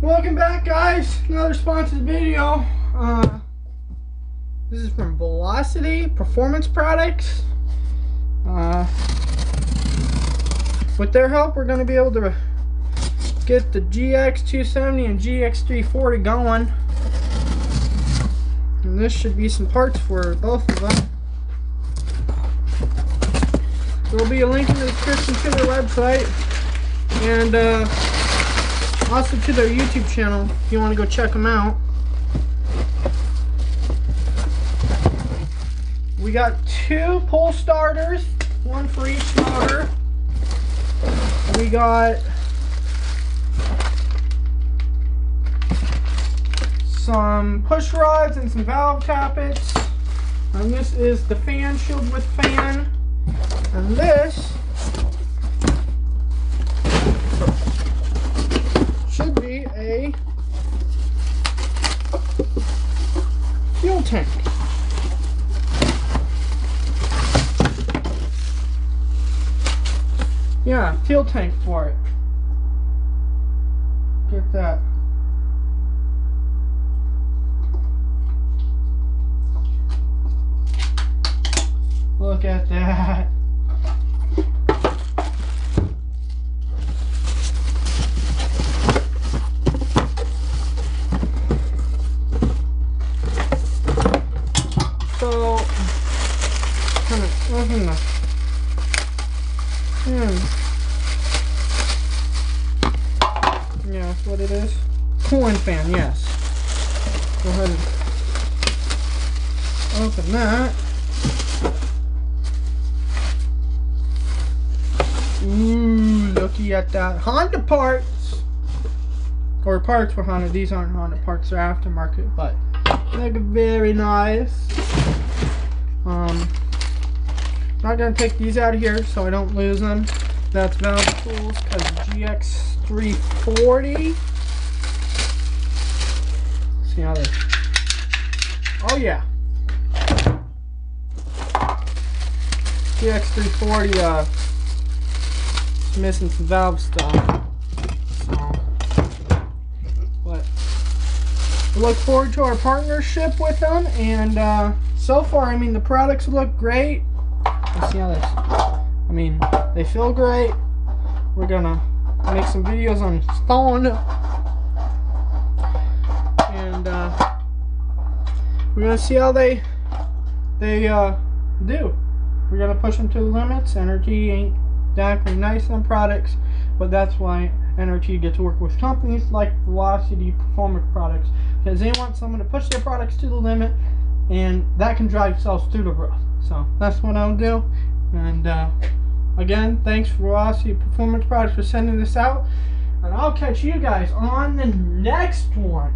Welcome back, guys. Another sponsored video. This is from Velocity Performance Products. With their help, we're going to be able to get the GX270 and GX340 going. And this should be some parts for both of them. There will be a link in the description to their website and also to their YouTube channel if you want to go check them out. We got 2 pull starters, one for each motor. We got some push rods and some valve tappets. And this is the fan shield with fan. And this should be a fuel tank. Yeah, fuel tank for it. Get that. Look at that. So, kind of nothing. Yeah, that's what it is. Cooling fan, yes. Go ahead and open that. Ooh, looky at that. Honda parts. Or parts for Honda. These aren't Honda parts, they're aftermarket, but they look very nice. Not gonna take these out of here so I don't lose them. That's valve tools because GX340. See how they. Oh yeah. GX340 missing some valve stuff. So, but we look forward to our partnership with them, and so far, I mean, the products look great. Let's see how this. I mean, they feel great. We're gonna make some videos on installing it, and we're gonna see how they do. We're gonna push them to the limits. N.R.T ain't exactly nice on products, but that's why N.R.T gets to work with companies like Velocity Performance Products, because they want someone to push their products to the limit, and that can drive sales through the roof. So that's what I'll do. And again, thanks for Velocity Performance Products for sending this out, and I'll catch you guys on the next one.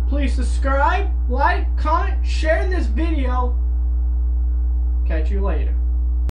Please subscribe, like, comment, share this video. Catch you later.